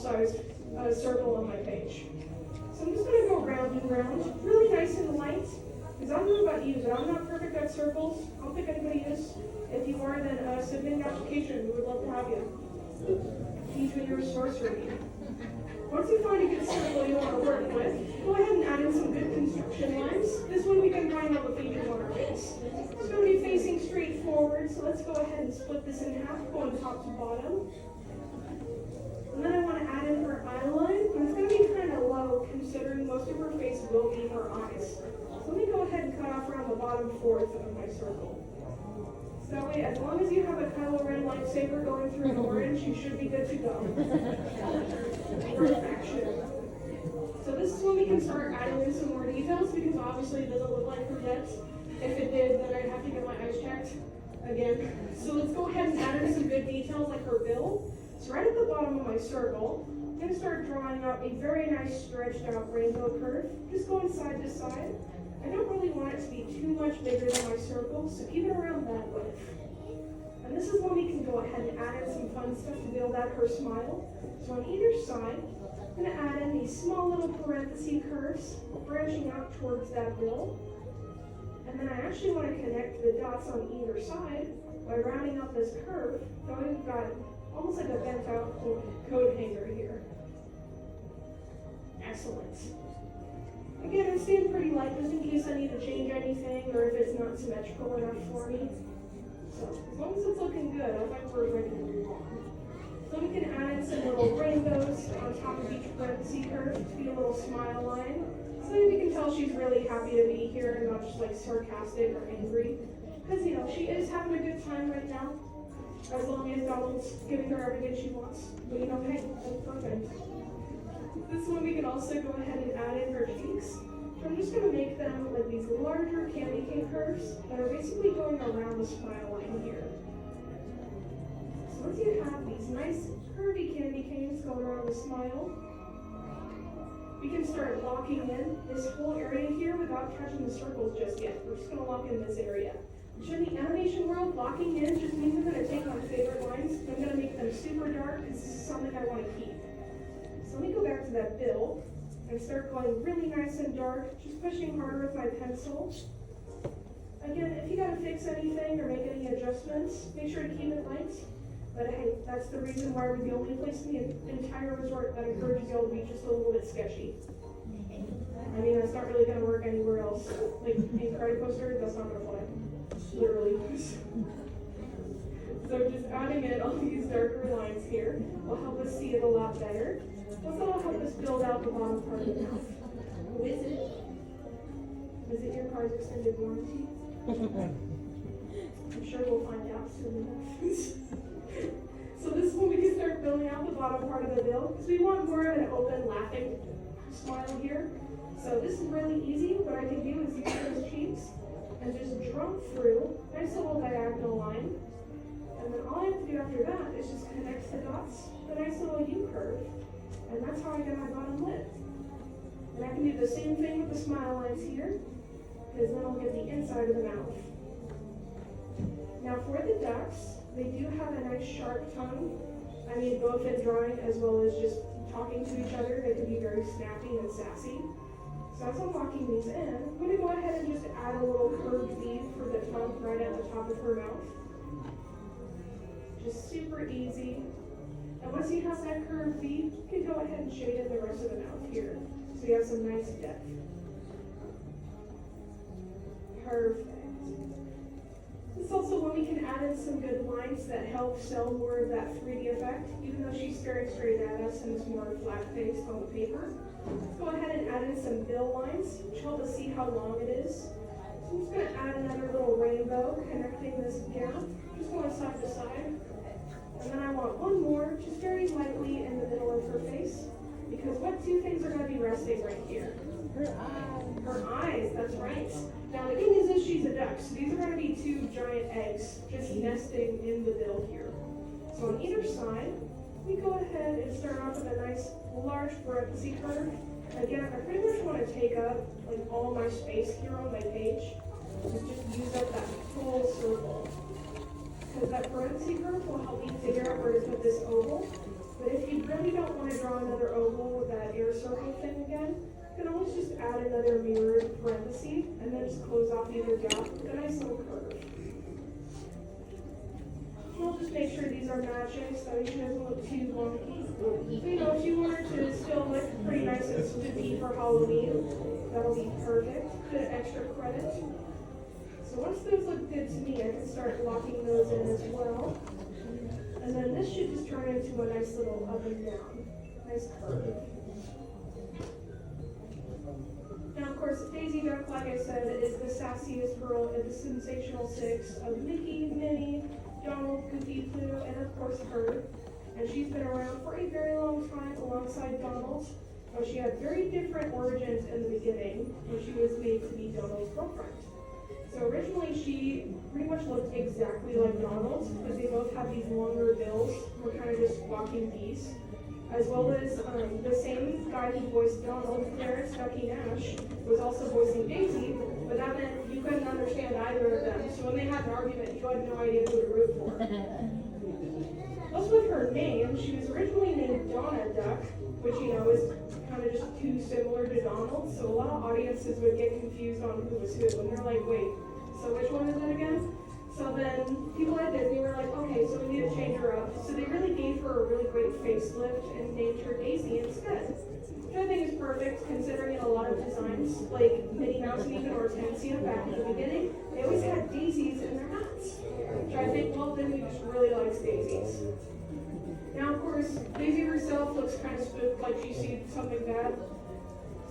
sized circle on my page. So I'm just going to go round and round, really nice and light, because I don't know about you, but I'm not perfect at circles. I don't think anybody is. If you are, then submit an application. We would love to have you. Teach me your sorcery. Once you find a good circle you want to work with, go ahead and add in some good construction lines. This one we can find all the features on our face. It's going to be facing straight forward, so let's go ahead and split this in half, going top to bottom. And then I want to add in her eye line, and it's going to be kind of low considering most of her face will be her eyes. So let me go ahead and cut off around the bottom fourth of my circle. So that way, as long as you have a Kylo Ren lightsaber going through an orange, you should be good to go. Perfection. So this is when we can start adding in some more details, because obviously it doesn't look like her yet. If it did, then I'd have to get my eyes checked again. So let's go ahead and add in some good details like her bill. So right at the bottom of my circle, I'm going to start drawing out a very nice stretched out rainbow curve, just going side to side. I don't really want it to be too much bigger than my circle, so keep it around that width. And this is when we can go ahead and add in some fun stuff to build out her smile. So on either side, I'm going to add in these small little parenthesis curves branching out towards that bill. And then I actually want to connect the dots on either side by rounding out this curve. So we've got almost like a bent out coat hanger here. Excellent. Again, I'm staying pretty light just in case I need to change anything or if it's not symmetrical enough for me. So as long as it's looking good, I think we're ready to move on. So we can add in some little rainbows on top of each parenthesis curve to be a little smile line. So we can tell she's really happy to be here and not just like sarcastic or angry. Because, you know, she is having a good time right now. As long as Donald's giving her everything she wants. But you know, hey, that's perfect. This one we can also go ahead and add in her cheeks. So I'm just going to make them like these larger candy cane curves that are basically going around the smile line here. So once you have these nice curvy candy canes going around the smile, we can start locking in this whole area here without touching the circles just yet. We're just going to lock in this area. Which in the animation world, locking in just means I'm going to take my favorite lines and I'm going to make them super dark because this is something I want to keep. So let me go back to that bill and start going really nice and dark, just pushing harder with my pencil. Again, if you got to fix anything or make any adjustments, make sure to keep it light. But hey, that's the reason why we're the only place in the entire resort that encourages y'all to be just a little bit sketchy. I mean, that's not really going to work anywhere else. Like in Credit Coaster, that's not going to fly. Literally. So just adding in all these darker lines here will help us see it a lot better. Plus that'll help us build out the bottom part of the mouth. Visit your car's extended warranty. I'm sure we'll find out soon enough. So this is when we can start building out the bottom part of the bill, because we want more of an open, laughing smile here. So this is really easy. What I can do is use those cheeks and just drum through a nice little diagonal line. And then all I have to do after that is just connect the dots with a nice little U curve. And that's how I get my bottom lip. And I can do the same thing with the smile lines here, because then I'll get the inside of the mouth. Now for the ducks, they do have a nice sharp tongue. I mean, both in drawing as well as just talking to each other, they can be very snappy and sassy. So as I'm locking these in, I'm going to go ahead and just add a little curved V for the tongue right at the top of her mouth. Just super easy. And once you have that curved V, you can go ahead and shade in the rest of the mouth here. So you have some nice depth. Perfect. This is also when we can add in some good lines that help sell more of that 3D effect, even though she's staring straight at us and it's more flat-faced on the paper. Let's go ahead and add in some bill lines, which help us see how long it is. So I'm just going to add another little rainbow connecting this gap, just going side to side. And then I want one more, just very lightly in the middle of her face, because what two things are going to be resting right here? Her eyes. Her eyes, that's right. Now the good news is she's a duck, so these are going to be two giant eggs just nesting in the bill here. So on either side, we go ahead and start off with a nice large parenthesis curve. Again, I pretty much want to take up like all my space here on my page and just use up that full circle. Because that parenthesis curve will help me figure out where to put this oval. But if you really don't want to draw another oval with that air circle thing again, you can always just add another mirrored parenthesis and then just close off either gap with a nice little curve. We'll just make sure these are matching so she doesn't look too wonky. So, if you wanted to still look pretty nice and spooky for Halloween, that'll be perfect. Bit of extra credit. So once those look good to me, I can start locking those in as well. And then this should just turn into a nice little up and down. Nice curve. Now, of course, Daisy Duck, like I said, is the sassiest girl in the Sensational Six of Mickey, Minnie, Donald, Goofy, Pluto, and of course her. And she's been around for a very long time alongside Donald. But she had very different origins in the beginning when she was made to be Donald's girlfriend. So originally she pretty much looked exactly like Donald, because they both had these longer bills, were kind of just walking geese. As well as the same guy who voiced Donald, Clarence Ducky Nash, was also voicing Daisy, but that meant you couldn't understand either of them. So when they had an argument, you had no idea who to root for. Plus with her name, she was originally named Donna Duck, which is kind of just too similar to Donald, so a lot of audiences would get confused on who was who, and they're like, wait, so which one is it again? So then people at Disney were like, okay, so we need to change her up. So they really gave her a really great facelift and named her Daisy instead. Which I think is perfect considering in a lot of designs, like Minnie Mouse and even Hortensia back in the beginning, they always had daisies in their hats. Which I think Walt Disney just really likes daisies. Now, of course, Daisy herself looks kind of spooked, like she's seen something bad.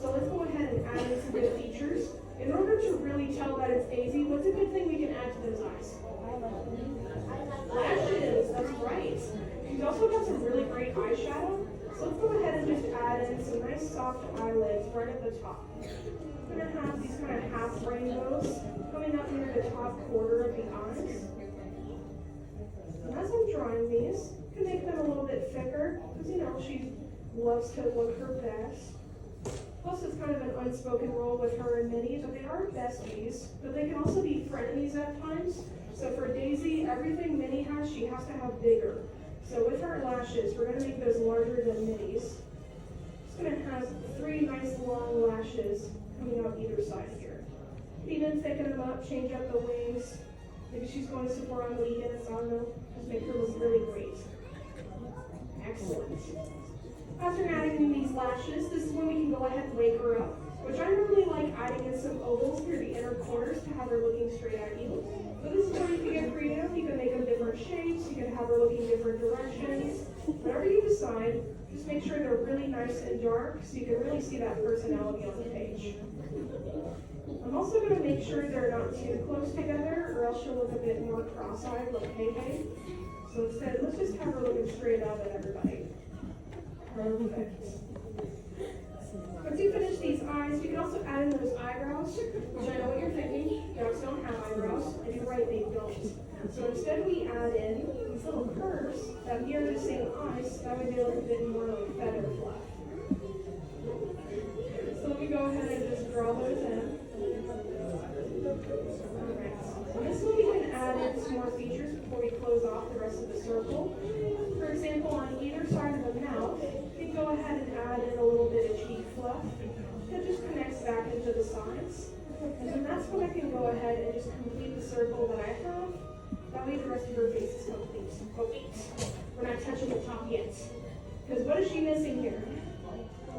So let's go ahead and add in some good features. In order to really tell that it's Daisy, what's a good thing we can add to those eyes? Lashes, that's right. She's also got some really great eyeshadow. So let's go ahead and just add in some nice soft eyelids right at the top. I'm going to have these kind of half rainbows coming up near the top quarter of the eyes. And as I'm drawing these, I can make them a little bit thicker, because she loves to look her best. Plus, it's kind of an unspoken rule with her and Minnie, but they are besties, but they can also be frenemies at times. So for Daisy, everything Minnie has, she has to have bigger. So with her lashes, we're going to make those larger than Minnie's. Just going to have 3 nice long lashes coming out either side here. Even thicken them up, change up the wings. Maybe she's going to Sephora on the weekends, I don't know. Just make her look really great. Excellent. After adding in these lashes, this is when we can go ahead and wake her up, which I really like adding in some ovals near the inner corners to have her looking straight at you. So this is where you can get creative. You can make them different shapes. You can have her looking different directions. Whatever you decide, just make sure they're really nice and dark so you can really see that personality on the page. I'm also going to make sure they're not too close together or else she'll look a bit more cross-eyed like Hey. So instead, let's just have her looking straight up at everybody. Perfect. Once you finish these eyes, you can also add in those eyebrows, which I know what you're thinking. Dogs don't have eyebrows, and you're right, they don't. So instead we add in these little curves that mirror the same eyes, that way they look a bit more like feather fluff. So let me go ahead and just draw those in. Alright, so this one we can add in some more features before we close off the rest of the circle. For example, on either side of the mouth, you can go ahead and add in a little bit of cheek fluff that just connects back into the sides. And then that's when I can go ahead and just complete the circle that I have. That way the rest of her face is complete. But wait, we're not touching the top yet. Because what is she missing here?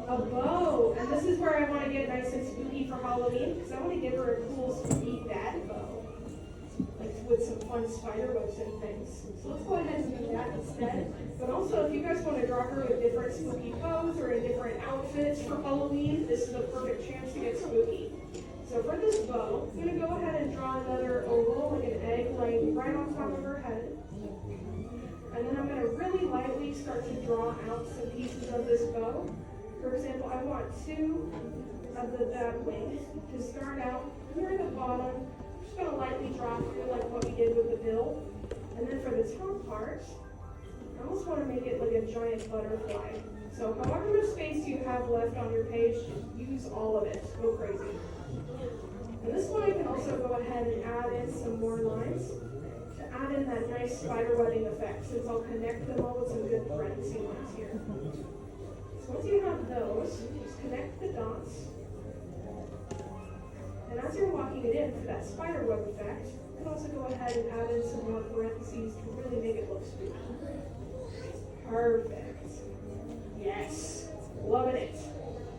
A bow. And this is where I want to get nice and spooky for Halloween, because I want to give her a cool spooky bad bow. Like with some fun spider webs and things. So let's go ahead and do that instead. But also, if you guys want to draw her with different spooky bows or in different outfits for Halloween, this is the perfect chance to get spooky. So for this bow, I'm going to go ahead and draw another oval, like an egg, laying right on top of her head. And then I'm going to really lightly start to draw out some pieces of this bow. For example, I want 2 of the bat wings to start out here at the bottom. Just going to lightly draw through like what we did with the bill. And then for the top part, I almost want to make it like a giant butterfly. So however much space you have left on your page, just use all of it. Go crazy. And this one I can also go ahead and add in some more lines to add in that nice spider webbing effect, since I'll connect them all with some good parentheses lines here. those, just connect the dots. And as you're locking it in for that spider web effect, you can also go ahead and add in some more parentheses to really make it look spooky. Perfect. Yes. Loving it.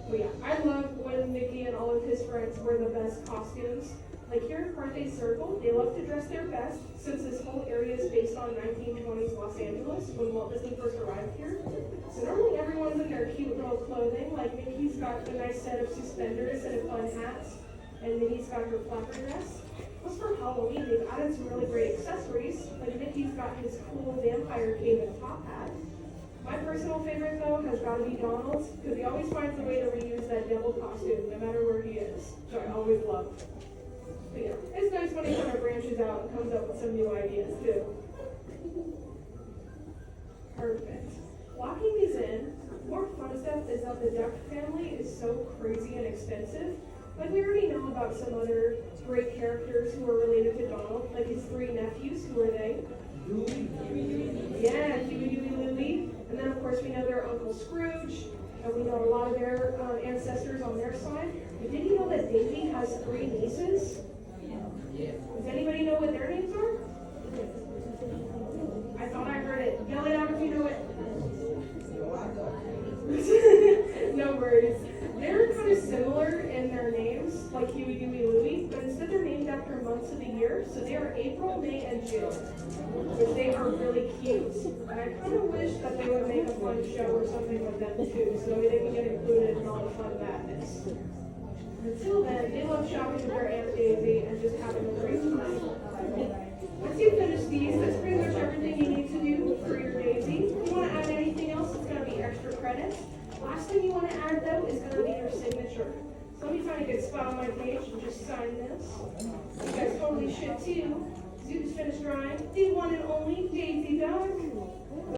But yeah, I love when Mickey and all of his friends wear the best costumes. Like here in Carthay Circle, they love to dress their best since this whole area is based on 1920s Los Angeles when Walt Disney first arrived here. So normally everyone's in their cute little clothing, like Mickey's got a nice set of suspenders and a fun hat, and Minnie's got her flapper dress. Plus for Halloween, they've added some really great accessories, like Mickey's got his cool vampire cape and top hat. My personal favorite though has got to be Donald's, because he always finds a way to reuse that devil costume no matter where he is, which I always love. But yeah, it's nice when he kind of branches out and comes up with some new ideas too. Perfect. Locking these in, more fun stuff is that the Duck family is so crazy and extensive. Like we already know about some other great characters who are related to Donald, like his 3 nephews. Who are they? Yeah, Huey, Dewey, Louie. And then of course we know their Uncle Scrooge, and we know a lot of their ancestors on their side. But did you know that Davy has 3 nieces? Does anybody know what their names are? I thought I heard it. Yell it out if you know it. No worries. They're kind of similar in their names, like Huey, Dewey, Louie, but instead they're named after months of the year. So they are April, May, and June, which they are really cute. And I kind of wish that they would make a fun show or something with them too, so they can get included in all the fun madness. Until then, they love shopping with their Aunt Daisy and just having a great time. Once you finish these, that's pretty much everything you need to do for your Daisy. If you want to add anything else, it's going to be extra credits. Last thing you want to add, though, is going to be your signature. So let me find a good spot on my page and just sign this. You guys totally should, too. You just